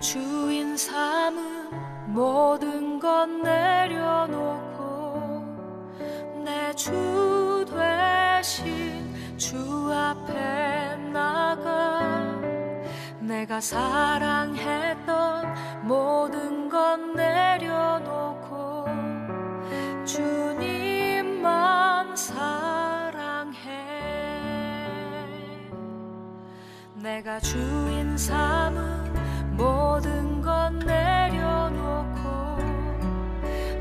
주인 삼은 모든 것 내려놓고 내 주 되신 주 앞에 나가 내가 사랑했던 모든 것 내려놓고 주님만 사랑해. 내가 주인 삼은 모든 것 내려놓고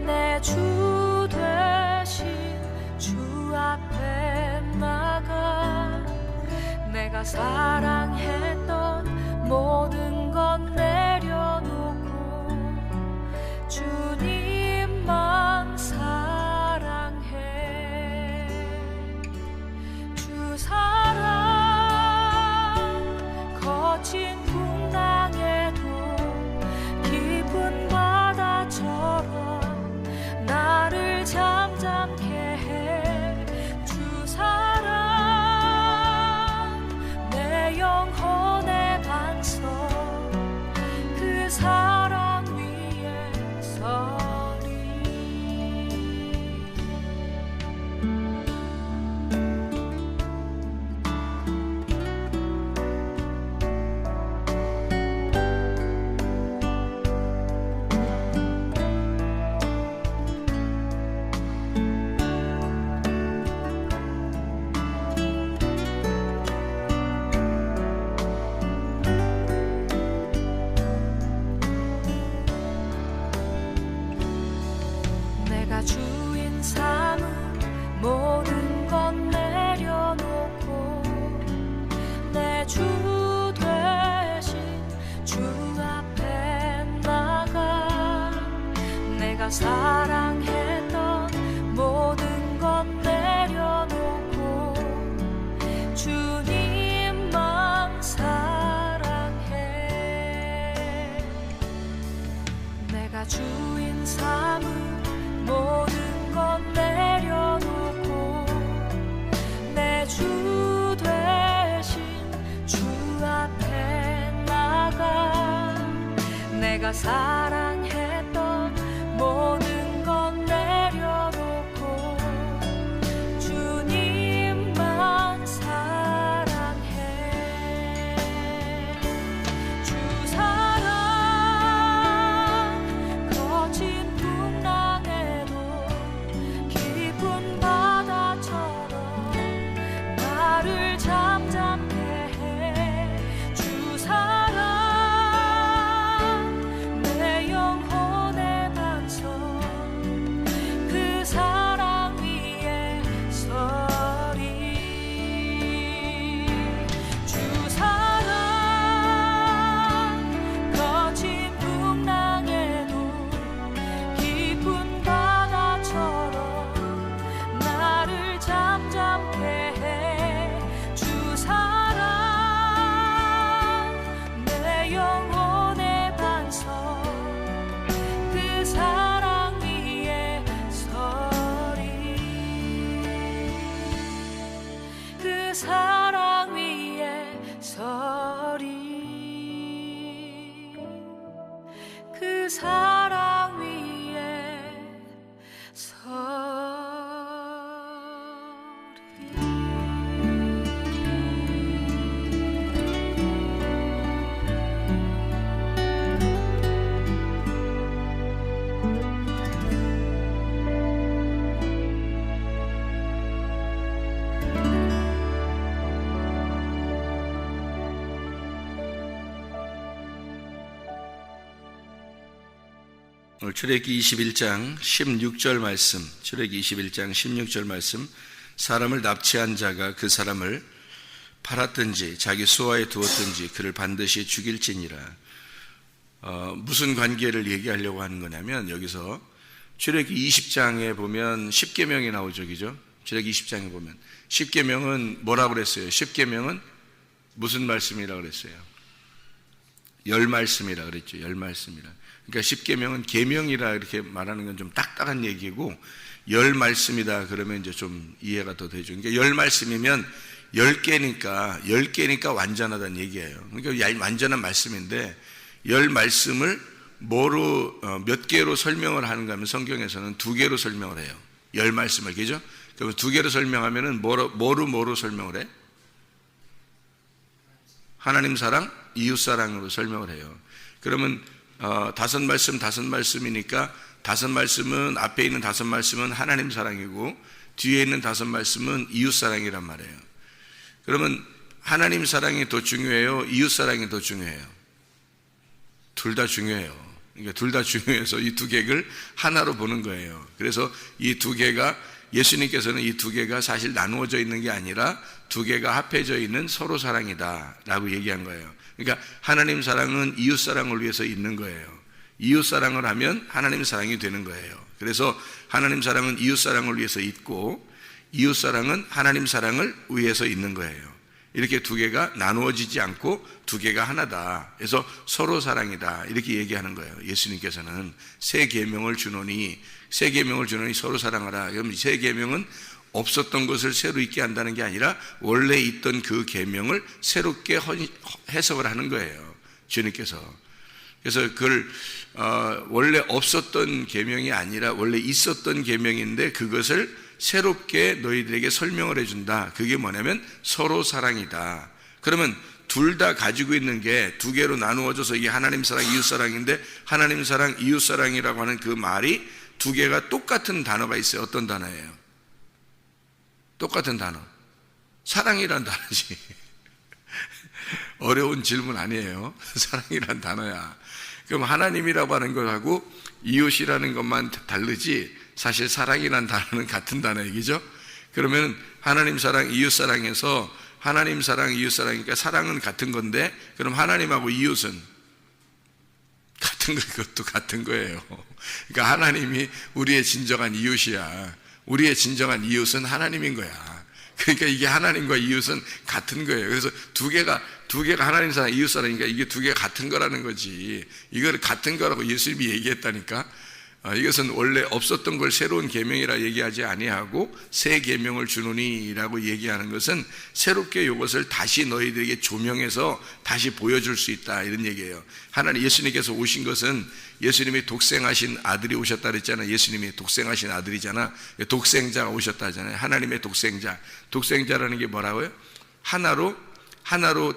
내 주 되신 주 앞에 나가 내가 사랑했던 모든 것 내려놓고 주님만 사랑해. 주 사랑 거친 풍랑에도 깊은 바다처럼 나를 잠잠케 해. 주 사랑 내 영혼의 반석 그 사랑 위에 서리. 내가 주인 삼은 모든 것 내려놓고 내 주 되신 주 앞에 나가 내가 사랑했던 모든 것 내려놓고 주님만 사랑해. 내가 주인 삼은 모든 것 내려놓고 내 주 되신 주 앞에 나가 내가 사랑했던 모든 것 내려놓고 주님만 사랑해. 주 사랑 거친 풍랑에도 깊은 바다처럼 나를 잠잠케 해. 주 사랑 내 영혼의 반석 그 사랑 위에 서리. 주 사랑 거친 풍랑에도 깊은 바다처럼 나를 잠잠케 해. 주 사랑 내 영혼의 반석 그 사랑 위에 서리. 그 사랑 위에 서리. 그 사랑 위에 서리. 오늘 출애굽기 21장 16절 말씀, 출애굽기 21장 16절 말씀, 사람을 납치한 자가 그 사람을 팔았든지 자기 수하에 두었든지 그를 반드시 죽일지니라. 무슨 관계를 얘기하려고 하는 거냐면, 여기서 출애굽기 20장에 보면 10계명이 나오죠, 그죠? 출애굽기 20장에 보면 10계명은 뭐라고 그랬어요? 10계명은 무슨 말씀이라고 그랬어요? 열 말씀이라 그랬죠. 열 말씀이라. 그러니까 10계명은 계명이라 이렇게 말하는 건 좀 딱딱한 얘기고, 열 말씀이다 그러면 이제 좀 이해가 더 되죠. 그러니까 열 말씀이면 10개니까 완전하다는 얘기예요. 그러니까 완전한 말씀인데, 열 말씀을 뭐로 몇 개로 설명을 하는가 하면 성경에서는 두 개로 설명을 해요. 열 말씀을, 그죠? 그럼 두 개로 설명하면은 뭐로 설명을 해? 하나님 사랑, 이웃 사랑으로 설명을 해요. 그러면 다섯 말씀이니까 다섯 말씀은, 앞에 있는 다섯 말씀은 하나님 사랑이고 뒤에 있는 다섯 말씀은 이웃 사랑이란 말이에요. 그러면 하나님 사랑이 더 중요해요? 이웃 사랑이 더 중요해요? 둘 다 중요해요. 그러니까 둘 다 중요해서 이 두 개를 하나로 보는 거예요. 그래서 이 두 개가, 예수님께서는 이 두 개가 사실 나누어져 있는 게 아니라 두 개가 합해져 있는 서로 사랑이다 라고 얘기한 거예요. 그러니까 하나님 사랑은 이웃 사랑을 위해서 있는 거예요. 이웃 사랑을 하면 하나님 사랑이 되는 거예요. 그래서 하나님 사랑은 이웃 사랑을 위해서 있고 이웃 사랑은 하나님 사랑을 위해서 있는 거예요. 이렇게 두 개가 나누어지지 않고 두 개가 하나다. 그래서 서로 사랑이다. 이렇게 얘기하는 거예요. 예수님께서는 새 계명을 주노니 서로 사랑하라. 그럼 새 계명은 없었던 것을 새로 있게 한다는 게 아니라 원래 있던 그 계명을 새롭게 해석을 하는 거예요. 주님께서. 그래서 그걸 원래 없었던 계명이 아니라 원래 있었던 계명인데 그것을 새롭게 너희들에게 설명을 해준다. 그게 뭐냐면 서로 사랑이다. 그러면 둘 다 가지고 있는 게 두 개로 나누어져서 이게 하나님 사랑, 이웃 사랑인데 하나님 사랑, 이웃 사랑이라고 하는 그 말이 두 개가 똑같은 단어가 있어요. 어떤 단어예요? 똑같은 단어. 사랑이란 단어지. 어려운 질문 아니에요. 사랑이란 단어야. 그럼 하나님이라고 하는 것하고 이웃이라는 것만 다르지 사실 사랑이란 단어는 같은 단어 얘기죠. 그러면 하나님 사랑, 이웃 사랑에서 하나님 사랑, 이웃 사랑이니까 사랑은 같은 건데 그럼 하나님하고 이웃은 같은 거, 그것도 같은 거예요. 그러니까 하나님이 우리의 진정한 이웃이야. 우리의 진정한 이웃은 하나님인 거야. 그러니까 이게 하나님과 이웃은 같은 거예요. 그래서 두 개가 하나님 사랑, 이웃 사랑이니까 이게 두 개가 같은 거라는 거지. 이걸 같은 거라고 예수님이 얘기했다니까. 이것은 원래 없었던 걸 새로운 계명이라 얘기하지 아니하고 새 계명을 주노니라고 얘기하는 것은 새롭게 이것을 다시 너희들에게 조명해서 다시 보여줄 수 있다 이런 얘기예요. 하나님 예수님께서 오신 것은 예수님이 독생하신 아들이 오셨다 그랬잖아요. 예수님이 독생하신 아들이잖아. 독생자가 오셨다 하잖아요. 하나님의 독생자라는 게 뭐라고요? 하나로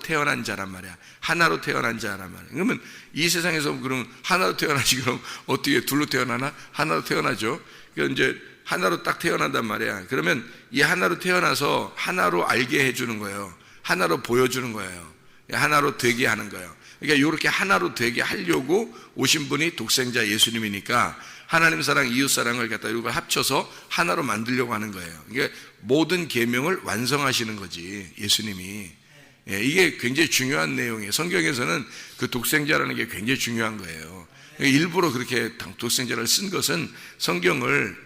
태어난 자란 말이야. 하나로 태어난 자란 말이야. 그러면 이 세상에서 그럼 하나로 태어나지 그럼 어떻게 둘로 태어나나? 하나로 태어나죠. 그러니까 이제 하나로 딱 태어난단 말이야. 그러면 이 하나로 태어나서 하나로 알게 해주는 거예요. 하나로 보여주는 거예요. 하나로 되게 하는 거예요. 그러니까 이렇게 하나로 되게 하려고 오신 분이 독생자 예수님이니까 하나님 사랑, 이웃 사랑을 갖다 이거 합쳐서 하나로 만들려고 하는 거예요. 그러니까 모든 계명을 완성하시는 거지 예수님이. 이게 굉장히 중요한 내용이에요. 성경에서는 그 독생자라는 게 굉장히 중요한 거예요. 일부러 그렇게 독생자를 쓴 것은 성경을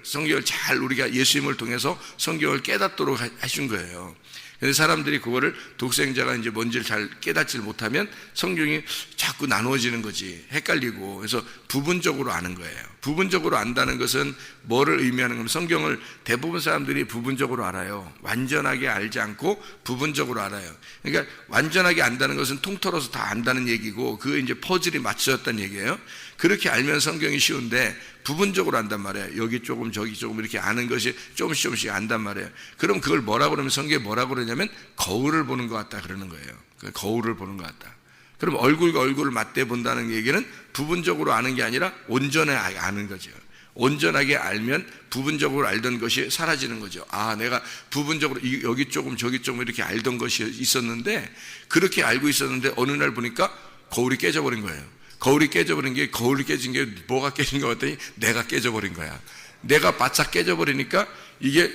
잘 우리가 예수님을 통해서 성경을 깨닫도록 하신 거예요. 근데 사람들이 그거를 독생자가 이제 뭔지를 잘 깨닫지 못하면 성경이 자꾸 나누어지는 거지. 헷갈리고. 그래서 부분적으로 아는 거예요. 부분적으로 안다는 것은 뭐를 의미하는 거냐면 성경을 대부분 사람들이 부분적으로 알아요. 완전하게 알지 않고 부분적으로 알아요. 그러니까 완전하게 안다는 것은 통틀어서 다 안다는 얘기고 그게 이제 퍼즐이 맞춰졌다는 얘기예요. 그렇게 알면 성경이 쉬운데 부분적으로 안단 말이에요. 여기 조금 저기 조금 이렇게 아는 것이 조금씩 안단 말이에요. 그럼 그걸 뭐라고 그러면 성경에 뭐라고 그러냐면 거울을 보는 것 같다 그러는 거예요. 거울을 보는 것 같다. 그럼 얼굴과 얼굴을 맞대 본다는 얘기는 부분적으로 아는 게 아니라 온전하게 아는 거죠. 온전하게 알면 부분적으로 알던 것이 사라지는 거죠. 아, 내가 부분적으로 여기 조금 저기 조금 이렇게 알던 것이 있었는데 그렇게 알고 있었는데 어느 날 보니까 거울이 깨져버린 거예요. 거울이 깨져버린 게 거울이 깨진 게 뭐가 깨진 것 같더니 내가 깨져버린 거야. 내가 바짝 깨져버리니까 이게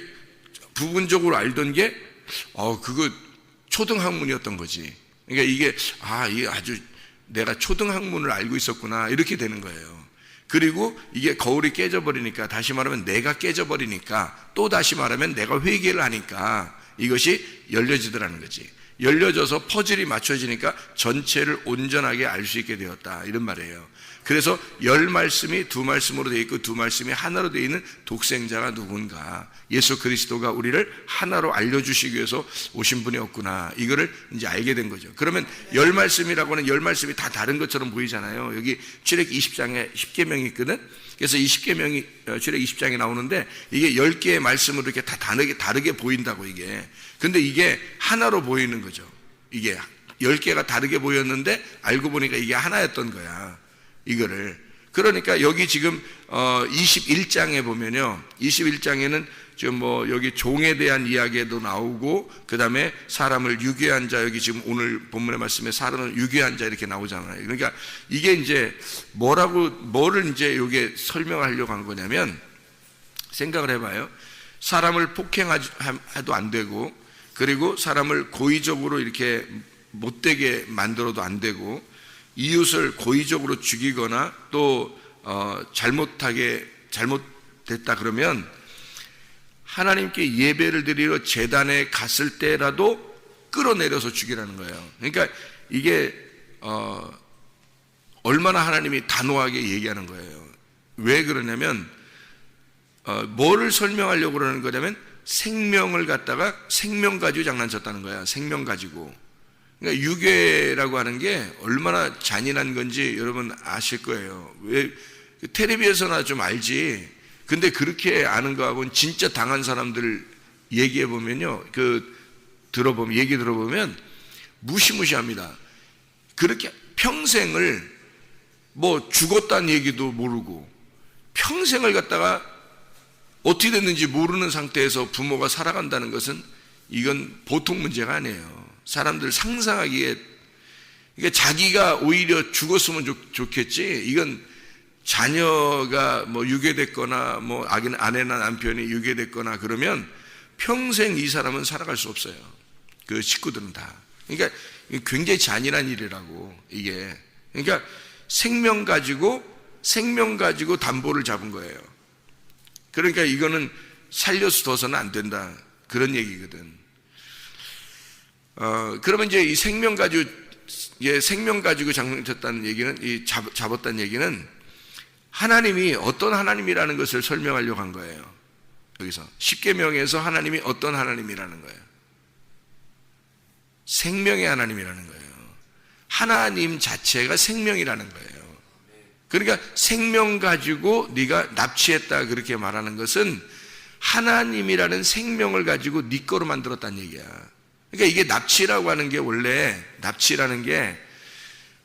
부분적으로 알던 게 그거 초등학문이었던 거지. 그러니까 이게 아주 내가 초등학문을 알고 있었구나 이렇게 되는 거예요. 그리고 이게 거울이 깨져버리니까 다시 말하면 내가 깨져버리니까 또 다시 말하면 내가 회개를 하니까 이것이 열려지더라는 거지. 열려져서 퍼즐이 맞춰지니까 전체를 온전하게 알 수 있게 되었다 이런 말이에요. 그래서 10말씀이 2말씀으로 되어 있고 2말씀이 하나로 되어 있는 독생자가 누군가, 예수 그리스도가 우리를 하나로 알려주시기 위해서 오신 분이 없구나, 이거를 이제 알게 된 거죠. 그러면 10말씀이라고 하는 10말씀이 다 다른 것처럼 보이잖아요. 여기 출애굽기 20장에 10계명이 있거든. 그래서 이 10계명이 출애굽기 20장에 나오는데 이게 10개의 말씀으로 이렇게 다 다르게 보인다고, 이게. 근데 이게 하나로 보이는 거죠. 이게 10개가 다르게 보였는데 알고 보니까 이게 하나였던 거야, 이거를. 그러니까 여기 지금 21장에 보면요, 21장에는 지금 뭐 여기 종에 대한 이야기도 나오고, 그 다음에 사람을 유괴한 자, 여기 지금 오늘 본문의 말씀에 사람을 유괴한 자 이렇게 나오잖아요. 그러니까 이게 이제 뭐를 이제 여기에 설명하려고 한 거냐면, 생각을 해봐요. 사람을 폭행해도 안 되고, 그리고 사람을 고의적으로 이렇게 못되게 만들어도 안 되고, 이웃을 고의적으로 죽이거나 또 잘못됐다 그러면 하나님께 예배를 드리러 제단에 갔을 때라도 끌어내려서 죽이라는 거예요. 그러니까 이게 얼마나 하나님이 단호하게 얘기하는 거예요. 왜 그러냐면 뭐를 설명하려고 그러는 거냐면, 생명을 갖다가 생명 가지고 장난쳤다는 거야. 생명 가지고. 그러니까 유괴라고 하는 게 얼마나 잔인한 건지 여러분 아실 거예요. 왜 텔레비에서나 좀 알지. 근데 그렇게 아는 거하고는 진짜 당한 사람들 얘기해 보면요, 얘기 들어보면 무시무시합니다. 그렇게 평생을 뭐 죽었다는 얘기도 모르고 평생을 갖다가 어떻게 됐는지 모르는 상태에서 부모가 살아간다는 것은 이건 보통 문제가 아니에요. 사람들 상상하기에, 그러니까 자기가 오히려 죽었으면 좋겠지, 이건 자녀가 뭐 유괴됐거나 뭐 아내나 남편이 유괴됐거나 그러면 평생 이 사람은 살아갈 수 없어요. 그 식구들은 다. 그러니까 굉장히 잔인한 일이라고, 이게. 그러니까 생명 가지고 담보를 잡은 거예요. 그러니까 이거는 살려서 둬서는 안 된다, 그런 얘기거든. 그러면 이제 이 생명 가지고 장난쳤다는 얘기는, 잡았다는 얘기는 하나님이 어떤 하나님이라는 것을 설명하려고 한 거예요. 여기서 10계명에서 하나님이 어떤 하나님이라는 거예요. 생명의 하나님이라는 거예요. 하나님 자체가 생명이라는 거예요. 그러니까 생명 가지고 네가 납치했다 그렇게 말하는 것은 하나님이라는 생명을 가지고 네 거로 만들었다는 얘기야. 그러니까 이게 납치라고 하는 게, 원래 납치라는 게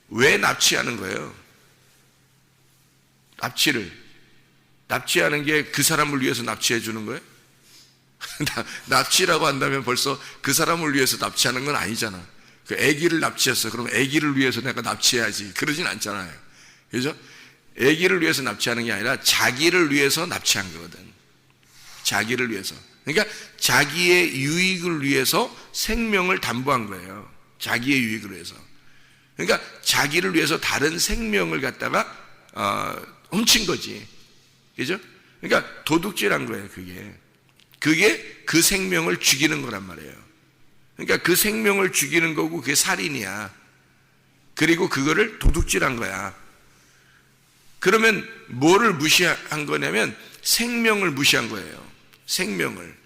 왜 납치하는 거예요? 납치하는 게 그 사람을 위해서 납치해 주는 거예요? 납치라고 한다면 벌써 그 사람을 위해서 납치하는 건 아니잖아. 그 아기를 납치했어. 그럼 아기를 위해서 내가 납치해야지. 그러진 않잖아요. 그죠? 아기를 위해서 납치하는 게 아니라 자기를 위해서 납치한 거거든. 자기를 위해서. 그러니까 자기의 유익을 위해서 생명을 담보한 거예요. 자기의 유익을 위해서. 그러니까 자기를 위해서 다른 생명을 갖다가 훔친 거지. 그죠? 그러니까 도둑질한 거예요, 그게. 그게 그 생명을 죽이는 거란 말이에요. 그러니까 그 생명을 죽이는 거고 그게 살인이야. 그리고 그거를 도둑질한 거야. 그러면 뭐를 무시한 거냐면 생명을 무시한 거예요. 생명을.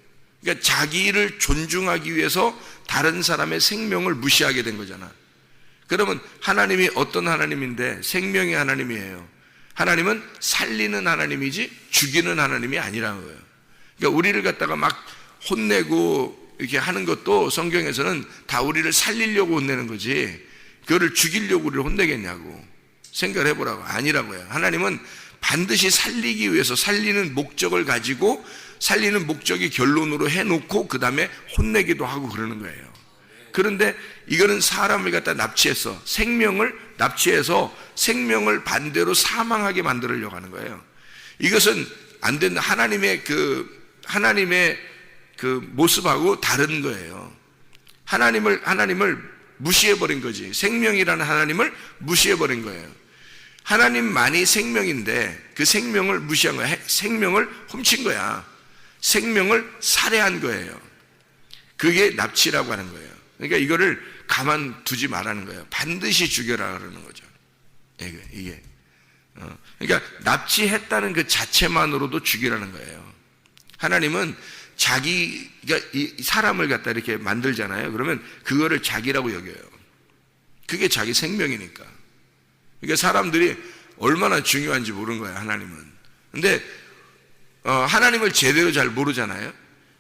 그러니까 자기를 존중하기 위해서 다른 사람의 생명을 무시하게 된 거잖아. 그러면 하나님이 어떤 하나님인데? 생명의 하나님이에요. 하나님은 살리는 하나님이지 죽이는 하나님이 아니라는 거예요. 그러니까 우리를 갖다가 막 혼내고 이렇게 하는 것도 성경에서는 다 우리를 살리려고 혼내는 거지, 그거를 죽이려고 우리를 혼내겠냐고 생각을 해보라고. 아니라고요. 하나님은 반드시 살리기 위해서 살리는 목적을 가지고, 살리는 목적이 결론으로 해놓고 그 다음에 혼내기도 하고 그러는 거예요. 그런데 이거는 사람을 갖다 납치해서, 생명을 납치해서 생명을 반대로 사망하게 만들려고 하는 거예요. 이것은 안 된다. 하나님의 그 모습하고 다른 거예요. 하나님을 무시해버린 거지. 생명이라는 하나님을 무시해버린 거예요. 하나님만이 생명인데 그 생명을 무시한 거야. 생명을 훔친 거야. 생명을 살해한 거예요. 그게 납치라고 하는 거예요. 그러니까 이거를 가만두지 말라는 거예요. 반드시 죽여라 그러는 거죠. 이게 그러니까 납치했다는 그 자체만으로도 죽이라는 거예요. 하나님은 자기가 이 사람을 갖다 이렇게 만들잖아요. 그러면 그거를 자기라고 여겨요. 그게 자기 생명이니까. 그러니까 사람들이 얼마나 중요한지 모르는 거예요, 하나님은. 근데 하나님을 제대로 잘 모르잖아요.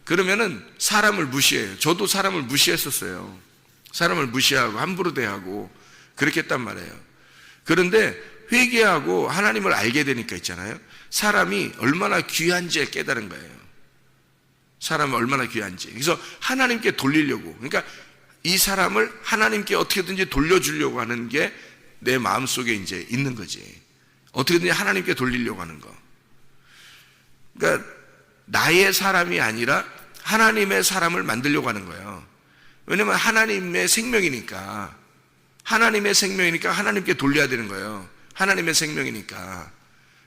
그러면은 사람을 무시해요. 저도 사람을 무시했었어요. 사람을 무시하고 함부로 대하고 그렇게 했단 말이에요. 그런데 회개하고 하나님을 알게 되니까 있잖아요. 사람이 얼마나 귀한지 깨달은 거예요. 사람은 얼마나 귀한지. 그래서 하나님께 돌리려고, 그러니까 이 사람을 하나님께 어떻게든지 돌려주려고 하는 게 내 마음속에 이제 있는 거지. 어떻게든지 하나님께 돌리려고 하는 거. 그러니까 나의 사람이 아니라 하나님의 사람을 만들려고 하는 거예요. 왜냐면 하나님의 생명이니까 하나님께 돌려야 되는 거예요. 하나님의 생명이니까.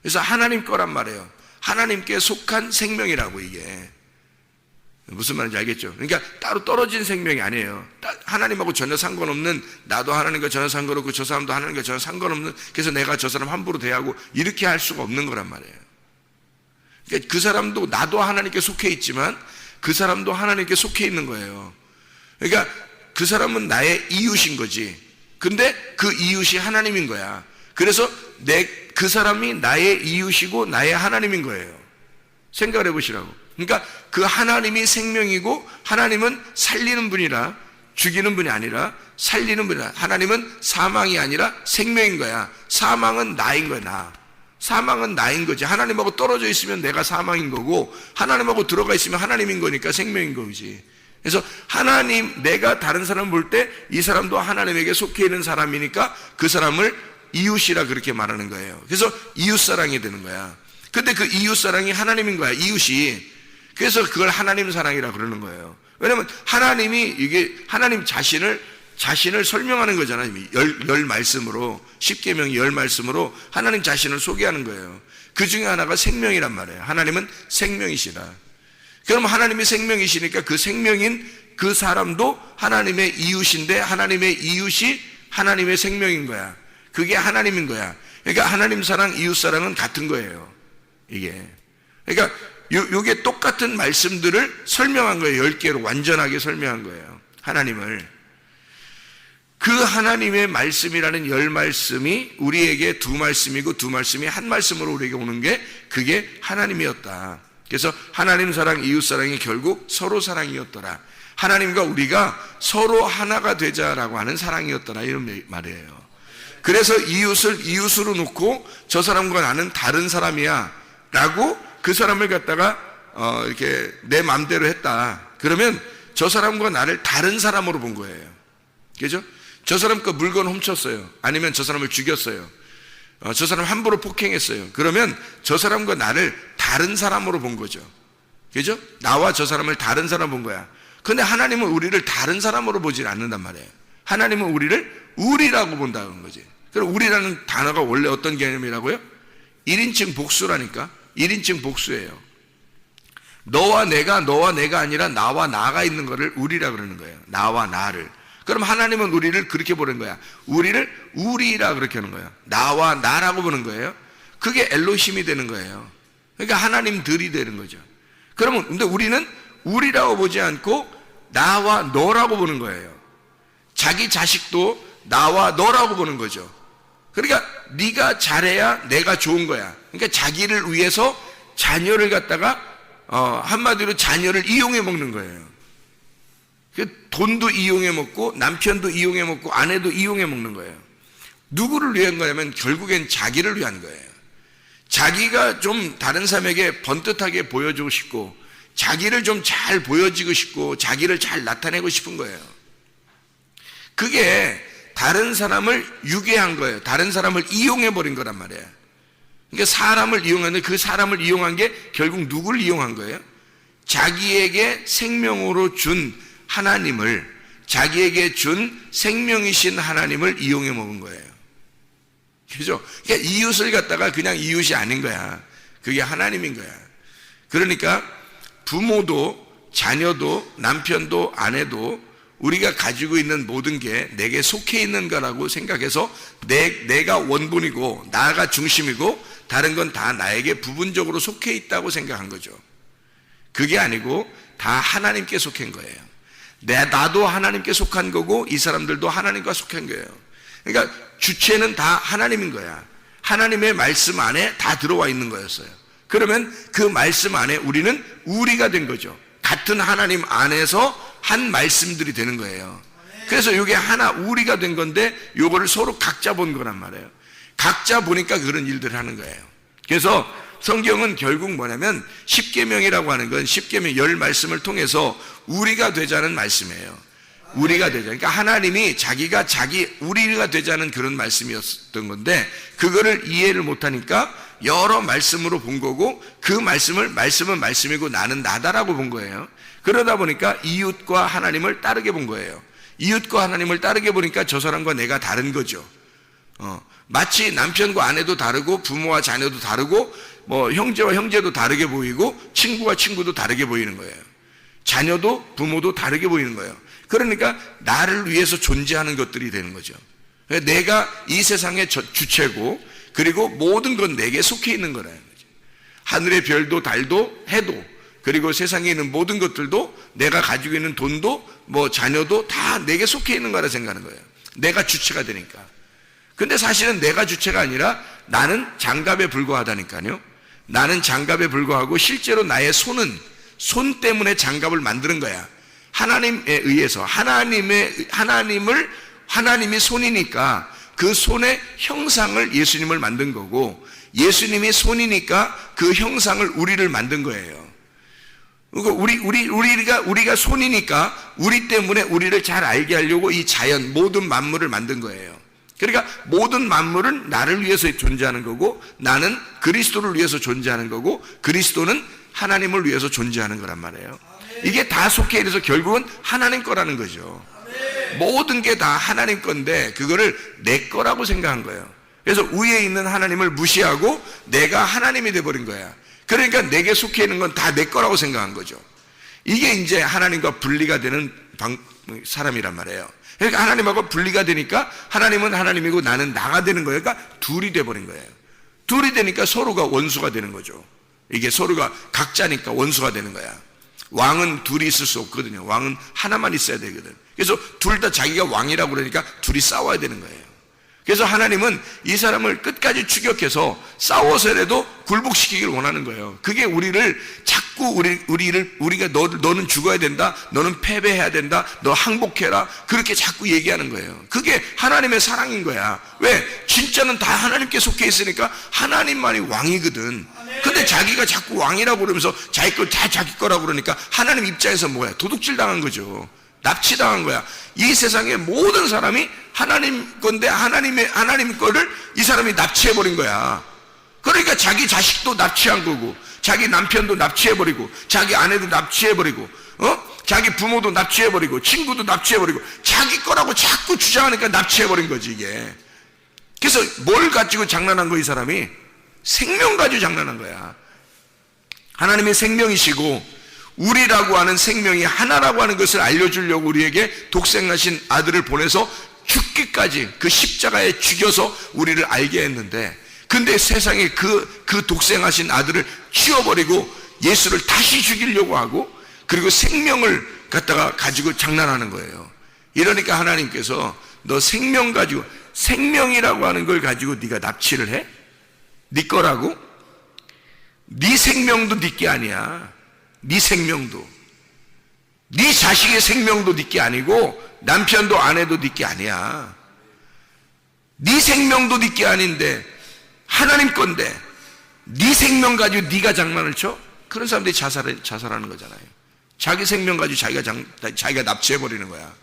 그래서 하나님 거란 말이에요. 하나님께 속한 생명이라고. 이게 무슨 말인지 알겠죠? 그러니까 따로 떨어진 생명이 아니에요. 하나님하고 전혀 상관없는, 나도 하나님과 전혀 상관없고 저 사람도 하나님과 전혀 상관없는, 그래서 내가 저 사람 함부로 대하고 이렇게 할 수가 없는 거란 말이에요. 그러니까 그 사람도, 나도 하나님께 속해 있지만 그 사람도 하나님께 속해 있는 거예요. 그러니까 그 사람은 나의 이웃인 거지. 근데 그 이웃이 하나님인 거야. 그래서 그 사람이 나의 이웃이고 나의 하나님인 거예요. 생각을 해보시라고. 그러니까 그 하나님이 생명이고 하나님은 살리는 분이라, 죽이는 분이 아니라 살리는 분이라. 하나님은 사망이 아니라 생명인 거야. 사망은 나인 거야, 나. 사망은 나인 거지. 하나님하고 떨어져 있으면 내가 사망인 거고, 하나님하고 들어가 있으면 하나님인 거니까 생명인 거지. 그래서 하나님, 내가 다른 사람 볼 때 이 사람도 하나님에게 속해 있는 사람이니까 그 사람을 이웃이라 그렇게 말하는 거예요. 그래서 이웃사랑이 되는 거야. 근데 그 이웃사랑이 하나님인 거야, 이웃이. 그래서 그걸 하나님 사랑이라 그러는 거예요. 왜냐면 하나님이, 이게 하나님 자신을 설명하는 거잖아요. 열 말씀으로, 십계명이 10말씀으로 하나님 자신을 소개하는 거예요. 그 중에 하나가 생명이란 말이에요. 하나님은 생명이시라. 그럼 하나님이 생명이시니까 그 생명인 그 사람도 하나님의 이웃인데, 하나님의 이웃이 하나님의 생명인 거야. 그게 하나님인 거야. 그러니까 하나님 사랑, 이웃 사랑은 같은 거예요. 이게. 그러니까 요게 똑같은 말씀들을 설명한 거예요. 10개로 완전하게 설명한 거예요. 하나님을. 그 하나님의 말씀이라는 10말씀이 우리에게 2말씀이고 2말씀이 한 말씀으로 우리에게 오는 게 그게 하나님이었다. 그래서 하나님 사랑, 이웃 사랑이 결국 서로 사랑이었더라. 하나님과 우리가 서로 하나가 되자라고 하는 사랑이었더라, 이런 말이에요. 그래서 이웃을 이웃으로 놓고 저 사람과 나는 다른 사람이야 라고 그 사람을 갖다가 이렇게 내 마음대로 했다. 그러면 저 사람과 나를 다른 사람으로 본 거예요. 그죠? 저 사람 거 물건 훔쳤어요. 아니면 저 사람을 죽였어요. 저 사람 함부로 폭행했어요. 그러면 저 사람과 나를 다른 사람으로 본 거죠. 그죠? 나와 저 사람을 다른 사람 본 거야. 근데 하나님은 우리를 다른 사람으로 보질 않는단 말이에요. 하나님은 우리를 우리라고 본다는 거지. 그럼 우리라는 단어가 원래 어떤 개념이라고요? 1인칭 복수라니까. 1인칭 복수예요. 너와 내가 아니라 나와 나가 있는 거를 우리라 그러는 거예요. 나와 나를. 그럼 하나님은 우리를 그렇게 보는 거야. 우리를 우리라 그렇게 하는 거예요. 나와 나라고 보는 거예요. 그게 엘로힘이 되는 거예요. 그러니까 하나님들이 되는 거죠. 그러면 근데 우리는 우리라고 보지 않고 나와 너라고 보는 거예요. 자기 자식도 나와 너라고 보는 거죠. 그러니까 네가 잘해야 내가 좋은 거야. 그러니까 자기를 위해서 자녀를 갖다가 한마디로 자녀를 이용해 먹는 거예요. 돈도 이용해 먹고 남편도 이용해 먹고 아내도 이용해 먹는 거예요. 누구를 위한 거냐면 결국엔 자기를 위한 거예요. 자기가 좀 다른 사람에게 번듯하게 보여주고 싶고, 자기를 좀 잘 보여지고 싶고, 자기를 잘 나타내고 싶은 거예요. 그게 다른 사람을 유괴한 거예요. 다른 사람을 이용해 버린 거란 말이에요. 그러니까 사람을 이용하는데 그 사람을 이용한 게 결국 누구를 이용한 거예요? 자기에게 생명으로 준 하나님을, 자기에게 준 생명이신 하나님을 이용해 먹은 거예요. 그죠? 그러니까 이웃을 갖다가 그냥 이웃이 아닌 거야. 그게 하나님인 거야. 그러니까 부모도 자녀도 남편도 아내도 우리가 가지고 있는 모든 게 내게 속해 있는 거라고 생각해서 내가 원본이고 나가 중심이고 다른 건 다 나에게 부분적으로 속해 있다고 생각한 거죠. 그게 아니고 다 하나님께 속한 거예요. 나도 하나님께 속한 거고 이 사람들도 하나님과 속한 거예요. 그러니까 주체는 다 하나님인 거야. 하나님의 말씀 안에 다 들어와 있는 거였어요. 그러면 그 말씀 안에 우리는 우리가 된 거죠. 같은 하나님 안에서 한 말씀들이 되는 거예요. 그래서 이게 하나 우리가 된 건데 요거를 서로 각자 본 거란 말이에요. 각자 보니까 그런 일들을 하는 거예요. 그래서 성경은 결국 뭐냐면 십계명이라고 하는 건 십계명 10말씀을 통해서 우리가 되자는 말씀이에요. 우리가 되자. 그러니까 하나님이 자기가 우리가 되자는 그런 말씀이었던 건데 그거를 이해를 못하니까 여러 말씀으로 본 거고 그 말씀은 말씀이고 나는 나다라고 본 거예요. 그러다 보니까 이웃과 하나님을 따르게 본 거예요. 이웃과 하나님을 따르게 보니까 저 사람과 내가 다른 거죠. 마치 남편과 아내도 다르고 부모와 자녀도 다르고 뭐 형제와 형제도 다르게 보이고 친구와 친구도 다르게 보이는 거예요. 자녀도 부모도 다르게 보이는 거예요. 그러니까 나를 위해서 존재하는 것들이 되는 거죠. 내가 이 세상의 주체고 그리고 모든 건 내게 속해 있는 거라는 거죠. 하늘의 별도 달도 해도 그리고 세상에 있는 모든 것들도 내가 가지고 있는 돈도 뭐 자녀도 다 내게 속해 있는 거라 생각하는 거예요. 내가 주체가 되니까. 근데 사실은 내가 주체가 아니라 나는 장갑에 불과하다니까요. 나는 장갑에 불과하고 실제로 나의 손 때문에 장갑을 만드는 거야. 하나님에 의해서 하나님이 손이니까 그 손의 형상을 예수님을 만든 거고 예수님이 손이니까 그 형상을 우리를 만든 거예요. 우리가 손이니까 우리 때문에 우리를 잘 알게 하려고 이 자연 모든 만물을 만든 거예요. 그러니까 모든 만물은 나를 위해서 존재하는 거고 나는 그리스도를 위해서 존재하는 거고 그리스도는 하나님을 위해서 존재하는 거란 말이에요. 이게 다 속해 있어서 결국은 하나님 거라는 거죠. 모든 게 다 하나님 건데 그거를 내 거라고 생각한 거예요. 그래서 위에 있는 하나님을 무시하고 내가 하나님이 돼버린 거야. 그러니까 내게 속해 있는 건 다 내 거라고 생각한 거죠. 이게 이제 하나님과 분리가 되는 사람이란 말이에요. 그러니까 하나님하고 분리가 되니까 하나님은 하나님이고 나는 나가 되는 거예요. 그러니까 둘이 돼버린 거예요. 둘이 되니까 서로가 원수가 되는 거죠. 이게 서로가 각자니까 원수가 되는 거야. 왕은 둘이 있을 수 없거든요. 왕은 하나만 있어야 되거든. 그래서 둘 다 자기가 왕이라고 그러니까 둘이 싸워야 되는 거예요. 그래서 하나님은 이 사람을 끝까지 추격해서 싸워서라도 굴복시키기를 원하는 거예요. 그게 우리를 자꾸 우리가 너는 죽어야 된다, 너는 패배해야 된다, 너 항복해라 그렇게 자꾸 얘기하는 거예요. 그게 하나님의 사랑인 거야. 왜? 진짜는 다 하나님께 속해 있으니까 하나님만이 왕이거든. 근데 자기가 자꾸 왕이라고 그러면서 자기 거 다 자기 거라고 그러니까 하나님 입장에서 뭐야? 도둑질 당한 거죠. 납치당한 거야. 이 세상의 모든 사람이 하나님 건데 하나님 거를 이 사람이 납치해버린 거야. 그러니까 자기 자식도 납치한 거고 자기 남편도 납치해버리고 자기 아내도 납치해버리고 자기 부모도 납치해버리고 친구도 납치해버리고 자기 거라고 자꾸 주장하니까 납치해버린 거지 이게. 그래서 뭘 가지고 장난한 거야 이 사람이? 생명 가지고 장난한 거야. 하나님의 생명이시고 우리라고 하는 생명이 하나라고 하는 것을 알려주려고 우리에게 독생하신 아들을 보내서 죽기까지 그 십자가에 죽여서 우리를 알게 했는데 근데 세상에 그 독생하신 아들을 치워버리고 예수를 다시 죽이려고 하고 그리고 생명을 갖다가 가지고 장난하는 거예요. 이러니까 하나님께서 너 생명 가지고 생명이라고 하는 걸 가지고 네가 납치를 해? 네 거라고? 네 생명도 네 게 아니야. 네 생명도 네 자식의 생명도 네 게 아니고 남편도 아내도 네 게 아니야. 네 생명도 네 게 아닌데 하나님 건데 네 생명 가지고 네가 장난을 쳐? 그런 사람들이 자살하는 거잖아요. 자기 생명 가지고 자기가 납치해버리는 거야.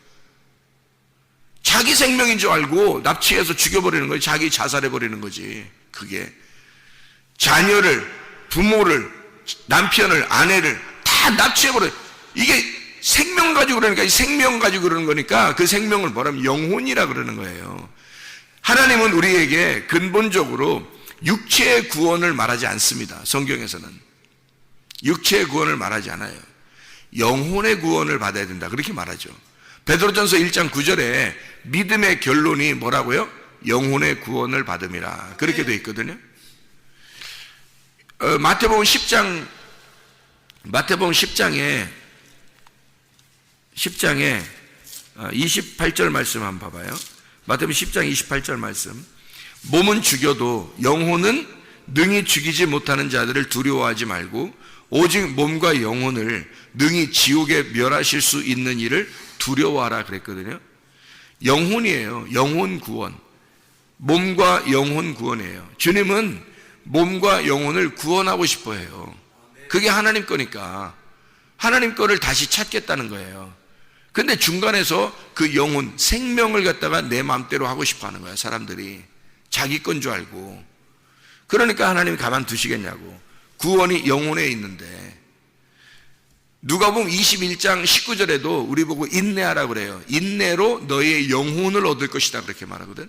자기 생명인 줄 알고 납치해서 죽여버리는 거지. 자기 자살해버리는 거지. 그게 자녀를 부모를 남편을 아내를 다 납치해버려요. 이게 생명 가지고 그러니까 이 생명 가지고 그러는 거니까 그 생명을 뭐라면 영혼이라 그러는 거예요. 하나님은 우리에게 근본적으로 육체의 구원을 말하지 않습니다. 성경에서는 육체의 구원을 말하지 않아요. 영혼의 구원을 받아야 된다 그렇게 말하죠. 베드로전서 1장 9절에 믿음의 결론이 뭐라고요? 영혼의 구원을 받음이라. 그렇게 되어 있거든요. 마태복음 10장에 28절 말씀 한번 봐봐요. 마태복음 10장 28절 말씀. 몸은 죽여도 영혼은 능히 죽이지 못하는 자들을 두려워하지 말고 오직 몸과 영혼을 능히 지옥에 멸하실 수 있는 일을 두려워하라 그랬거든요. 영혼이에요. 영혼 구원. 몸과 영혼 구원이에요. 주님은 몸과 영혼을 구원하고 싶어 해요. 그게 하나님 거니까 하나님 거를 다시 찾겠다는 거예요. 근데 중간에서 그 영혼, 생명을 갖다가 내 마음대로 하고 싶어 하는 거야, 사람들이. 자기 건 줄 알고. 그러니까 하나님이 가만두시겠냐고. 구원이 영혼에 있는데. 누가복음 21장 19절에도 우리 보고 인내하라고 그래요. 인내로 너의 영혼을 얻을 것이다 그렇게 말하거든.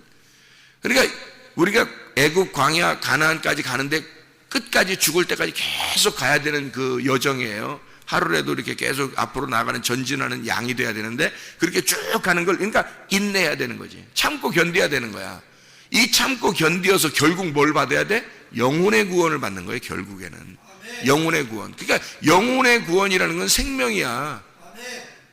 그러니까 우리가 애굽 광야 가나안까지 가는데 끝까지 죽을 때까지 계속 가야 되는 그 여정이에요. 하루라도 이렇게 계속 앞으로 나가는 전진하는 양이 돼야 되는데 그렇게 쭉 가는 걸 그러니까 인내해야 되는 거지. 참고 견뎌야 되는 거야. 이 참고 견디어서 결국 뭘 받아야 돼? 영혼의 구원을 받는 거예요. 결국에는 영혼의 구원. 그러니까 영혼의 구원이라는 건 생명이야.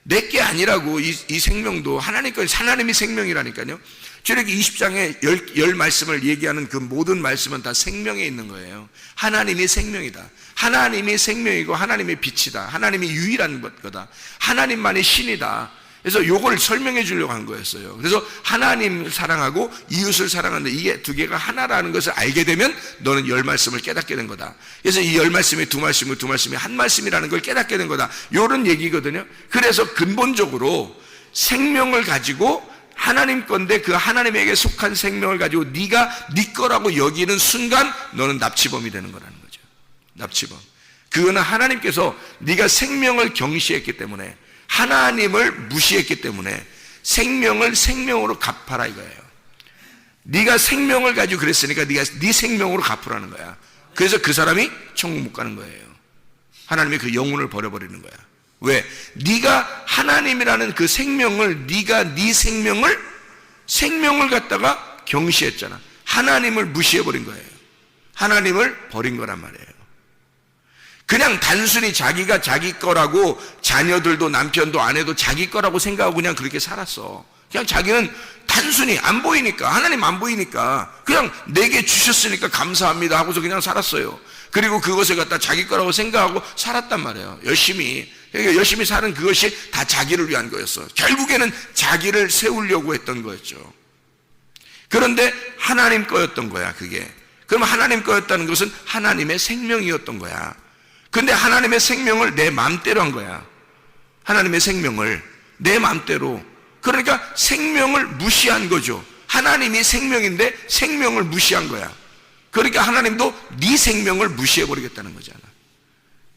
내게 아니라고. 이 생명도 하나님 거, 하나님이 생명이라니까요. 출애굽기 20장에 열 말씀을 얘기하는 그 모든 말씀은 다 생명에 있는 거예요. 하나님이 생명이다. 하나님이 생명이고 하나님의 빛이다. 하나님이 유일한 거다. 하나님만이 신이다. 그래서 요걸 설명해 주려고 한 거였어요. 그래서 하나님을 사랑하고 이웃을 사랑하는데 이게 두 개가 하나라는 것을 알게 되면 너는 열 말씀을 깨닫게 된 거다. 그래서 이 열 말씀이 두 말씀이 한 말씀이라는 걸 깨닫게 된 거다. 요런 얘기거든요. 그래서 근본적으로 생명을 가지고 하나님 건데 그 하나님에게 속한 생명을 가지고 네가 네 거라고 여기는 순간 너는 납치범이 되는 거라는 거죠. 납치범. 그거는 하나님께서 네가 생명을 경시했기 때문에 하나님을 무시했기 때문에 생명을 생명으로 갚아라 이거예요. 네가 생명을 가지고 그랬으니까 네가 네 생명으로 갚으라는 거야. 그래서 그 사람이 천국 못 가는 거예요. 하나님이 그 영혼을 버려버리는 거야. 왜? 네가 하나님이라는 그 생명을 네가 네 생명을 갖다가 경시했잖아. 하나님을 무시해버린 거예요. 하나님을 버린 거란 말이에요. 그냥 단순히 자기가 자기 거라고 자녀들도 남편도 아내도 자기 거라고 생각하고 그냥 그렇게 살았어. 그냥 자기는 단순히 안 보이니까, 하나님 안 보이니까 그냥 내게 주셨으니까 감사합니다 하고서 그냥 살았어요. 그리고 그것을 갖다 자기 거라고 생각하고 살았단 말이에요. 열심히 사는 그것이 다 자기를 위한 거였어. 결국에는 자기를 세우려고 했던 거였죠. 그런데 하나님 거였던 거야 그게. 그럼 하나님 거였다는 것은 하나님의 생명이었던 거야. 근데 하나님의 생명을 내 마음대로 한 거야. 하나님의 생명을 내 마음대로. 그러니까 생명을 무시한 거죠. 하나님이 생명인데 생명을 무시한 거야. 그러니까 하나님도 네 생명을 무시해버리겠다는 거잖아.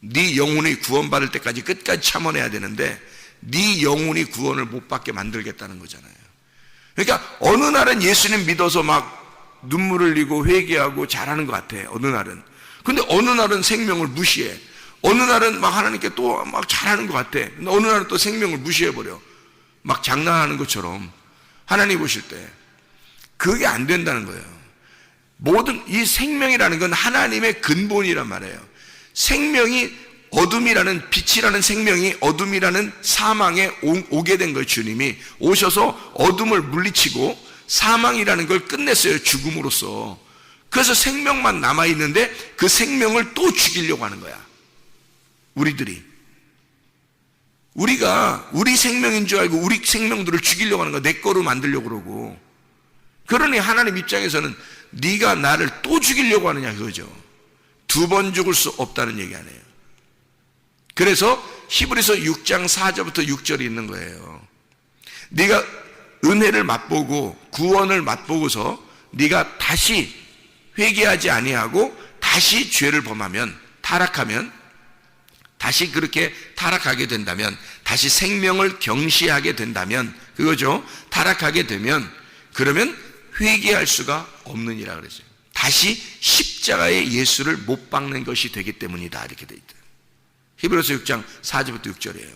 네 영혼이 구원받을 때까지 끝까지 참아내야 되는데 네 영혼이 구원을 못 받게 만들겠다는 거잖아요. 그러니까 어느 날은 예수님 믿어서 막 눈물을 흘리고 회개하고 잘하는 것 같아. 어느 날은. 근데 어느 날은 생명을 무시해. 어느 날은 막 하나님께 또 막 잘하는 것 같아. 근데 어느 날은 또 생명을 무시해버려. 막 장난하는 것처럼. 하나님 보실 때 그게 안 된다는 거예요. 모든 이 생명이라는 건 하나님의 근본이란 말이에요. 생명이 어둠이라는 빛이라는 생명이 어둠이라는 사망에 오게 된 거예요. 주님이 오셔서 어둠을 물리치고 사망이라는 걸 끝냈어요. 죽음으로써. 그래서 생명만 남아있는데 그 생명을 또 죽이려고 하는 거야. 우리가 우리 생명인 줄 알고 우리 생명들을 죽이려고 하는 거야. 내 거로 만들려고 그러고. 그러니 하나님 입장에서는 네가 나를 또 죽이려고 하느냐 그거죠. 두 번 죽을 수 없다는 얘기 아니에요. 그래서 히브리서 6장 4절부터 6절이 있는 거예요. 네가 은혜를 맛보고 구원을 맛보고서 네가 다시 회개하지 아니하고 다시 죄를 범하면 타락하면 다시 그렇게 타락하게 된다면 다시 생명을 경시하게 된다면 그거죠. 타락하게 되면 그러면 회개할 수가 없느니라 그랬어요. 다시 십자가에 예수를 못 박는 것이 되기 때문이다 이렇게 돼 있다. 히브리서 6장 4절부터 6절이에요.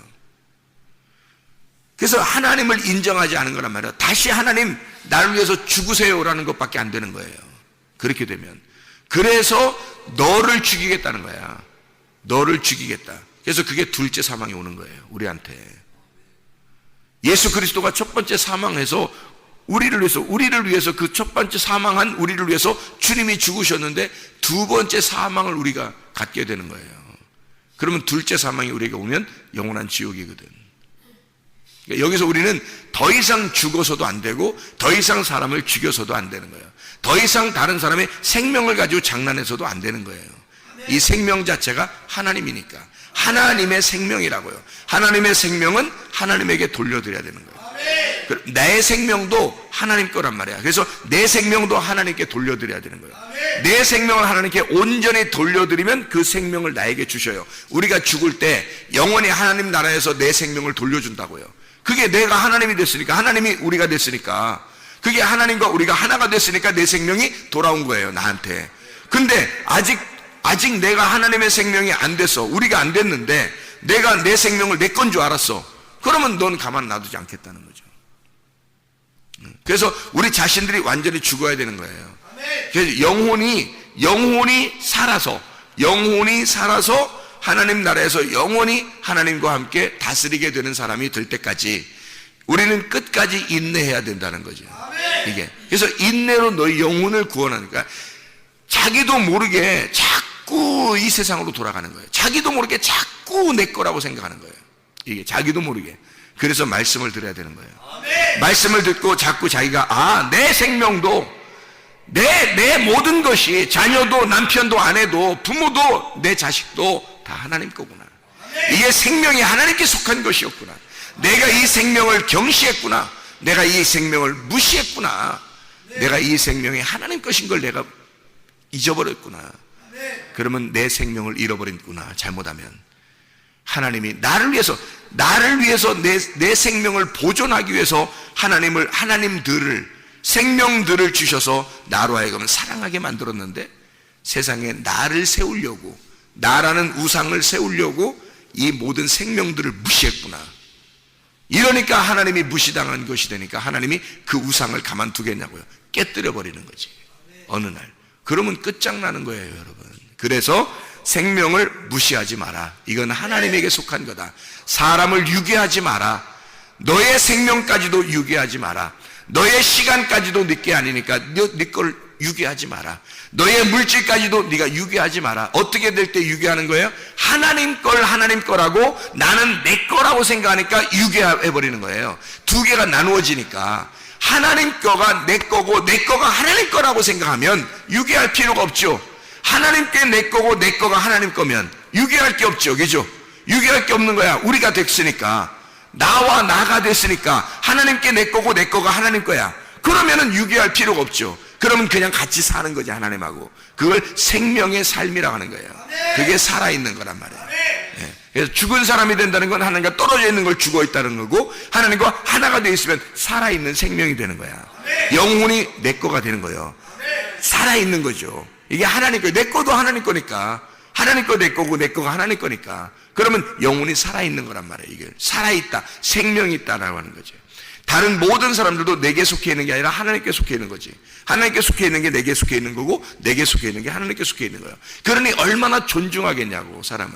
그래서 하나님을 인정하지 않은 거란 말이야. 다시 하나님 나를 위해서 죽으세요라는 것밖에 안 되는 거예요. 그렇게 되면. 그래서 너를 죽이겠다는 거야. 너를 죽이겠다. 그래서 그게 둘째 사망이 오는 거예요, 우리한테. 예수 그리스도가 첫 번째 사망해서 우리를 위해서 그 첫 번째 사망한 우리를 위해서 주님이 죽으셨는데 두 번째 사망을 우리가 갖게 되는 거예요. 그러면 둘째 사망이 우리에게 오면 영원한 지옥이거든. 그러니까 여기서 우리는 더 이상 죽어서도 안 되고 더 이상 사람을 죽여서도 안 되는 거예요. 더 이상 다른 사람의 생명을 가지고 장난해서도 안 되는 거예요. 이 생명 자체가 하나님이니까. 하나님의 생명이라고요. 하나님의 생명은 하나님에게 돌려드려야 되는 거예요. 내 생명도 하나님 거란 말이야. 그래서 내 생명도 하나님께 돌려드려야 되는 거예요. 내 생명을 하나님께 온전히 돌려드리면 그 생명을 나에게 주셔요. 우리가 죽을 때 영원히 하나님 나라에서 내 생명을 돌려준다고요. 그게 내가 하나님이 됐으니까, 하나님이 우리가 됐으니까, 그게 하나님과 우리가 하나가 됐으니까 내 생명이 돌아온 거예요, 나한테. 근데 아직 내가 하나님의 생명이 안 됐어. 우리가 안 됐는데 내가 내 생명을 내 건 줄 알았어. 그러면 넌 가만 놔두지 않겠다는 거죠. 그래서 우리 자신들이 완전히 죽어야 되는 거예요. 그래서 영혼이 살아서 하나님 나라에서 영원히 하나님과 함께 다스리게 되는 사람이 될 때까지 우리는 끝까지 인내해야 된다는 거죠. 이게. 그래서 인내로 너희 영혼을 구원하니까 자기도 모르게 자꾸 이 세상으로 돌아가는 거예요. 자기도 모르게 자꾸 내 거라고 생각하는 거예요. 이게 자기도 모르게. 그래서 말씀을 들어야 되는 거예요. 말씀을 듣고 자꾸 자기가 내 생명도 내 모든 것이 자녀도 남편도 아내도 부모도 내 자식도 다 하나님 거구나. 이게 생명이 하나님께 속한 것이었구나. 내가 이 생명을 경시했구나. 내가 이 생명을 무시했구나. 내가 이 생명이 하나님 것인 걸 내가 잊어버렸구나. 그러면 내 생명을 잃어버렸구나. 잘못하면 하나님이 나를 위해서 내 생명을 보존하기 위해서 생명들을 주셔서 나로 하여금 사랑하게 만들었는데 세상에 나를 세우려고, 나라는 우상을 세우려고 이 모든 생명들을 무시했구나. 이러니까 하나님이 무시당한 것이 되니까 하나님이 그 우상을 가만두겠냐고요. 깨뜨려 버리는 거지, 어느 날. 그러면 끝장나는 거예요, 여러분. 그래서 생명을 무시하지 마라. 이건 하나님에게 속한 거다. 사람을 유괴하지 마라. 너의 생명까지도 유괴하지 마라. 너의 시간까지도 네게 아니니까 네 걸 유괴하지 마라. 너의 물질까지도 네가 유괴하지 마라. 어떻게 될 때 유괴하는 거예요? 하나님 걸 하나님 거라고 나는 내 거라고 생각하니까 유괴해버리는 거예요. 두 개가 나누어지니까 하나님 거가 내 거고 내 거가 하나님 거라고 생각하면 유괴할 필요가 없죠. 하나님께 내 거고 내 거가 하나님 거면 유괴할 게 없죠. 그죠? 유괴할 게 없는 거야. 우리가 됐으니까, 나와 나가 됐으니까 하나님께 내 거고 내 거가 하나님 거야. 그러면은 유괴할 필요가 없죠. 그러면 그냥 같이 사는 거지, 하나님하고. 그걸 생명의 삶이라고 하는 거예요. 그게 살아있는 거란 말이에요. 그래서 죽은 사람이 된다는 건 하나님과 떨어져 있는 걸 죽어 있다는 거고, 하나님과 하나가 되어 있으면 살아있는 생명이 되는 거야. 영혼이 내 거가 되는 거예요. 살아있는 거죠. 이게 하나님 거, 내 거도 하나님 거니까. 하나님 거 내 거고 내 거가 하나님 거니까. 그러면 영혼이 살아있는 거란 말이에요. 이게 살아있다, 생명이 있다라고 하는 거죠. 다른 모든 사람들도 내게 속해 있는 게 아니라 하나님께 속해 있는 거지. 하나님께 속해 있는 게 내게 속해 있는 거고 내게 속해 있는 게 하나님께 속해 있는 거예요. 그러니 얼마나 존중하겠냐고, 사람을.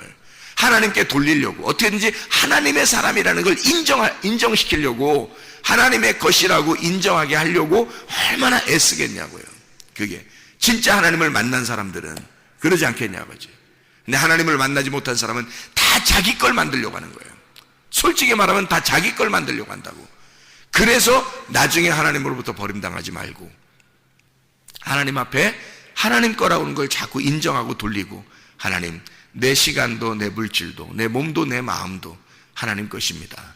하나님께 돌리려고, 어떻게든지 하나님의 사람이라는 걸 인정시키려고, 하나님의 것이라고 인정하게 하려고 얼마나 애쓰겠냐고요. 그게 진짜 하나님을 만난 사람들은 그러지 않겠냐고죠. 근데 하나님을 만나지 못한 사람은 다 자기 걸 만들려고 하는 거예요. 솔직히 말하면 다 자기 걸 만들려고 한다고. 그래서 나중에 하나님으로부터 버림당하지 말고 하나님 앞에 하나님 거라고 하는 걸 자꾸 인정하고 돌리고, 하나님, 내 시간도 내 물질도 내 몸도 내 마음도 하나님 것입니다.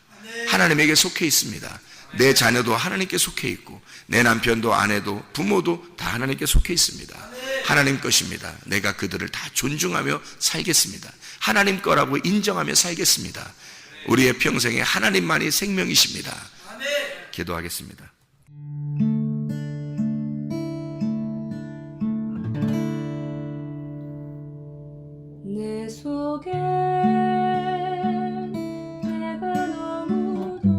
하나님에게 속해 있습니다. 내 자녀도 하나님께 속해 있고 내 남편도 아내도 부모도 다 하나님께 속해 있습니다. 하나님 것입니다. 내가 그들을 다 존중하며 살겠습니다. 하나님 거라고 인정하며 살겠습니다. 우리의 평생에 하나님만이 생명이십니다. 기도하겠습니다. 내 속에 내가 너무도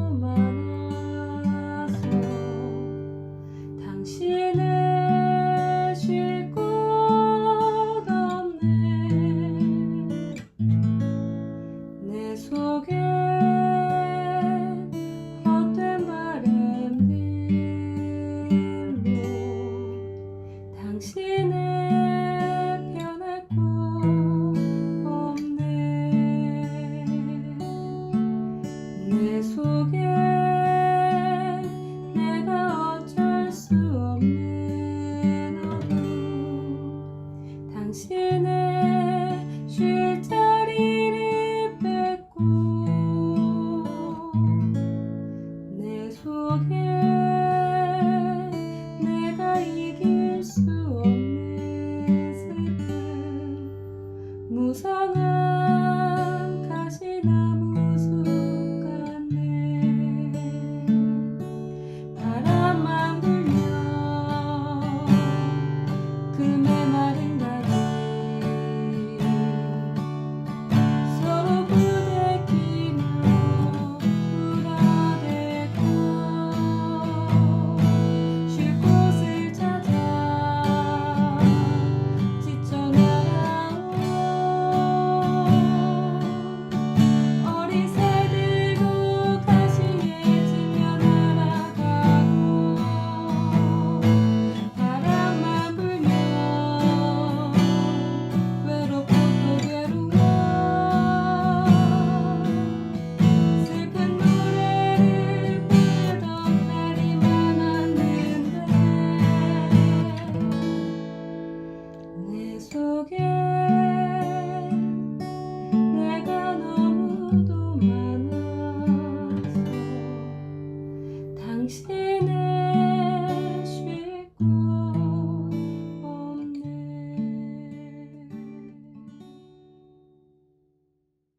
무성한 가시나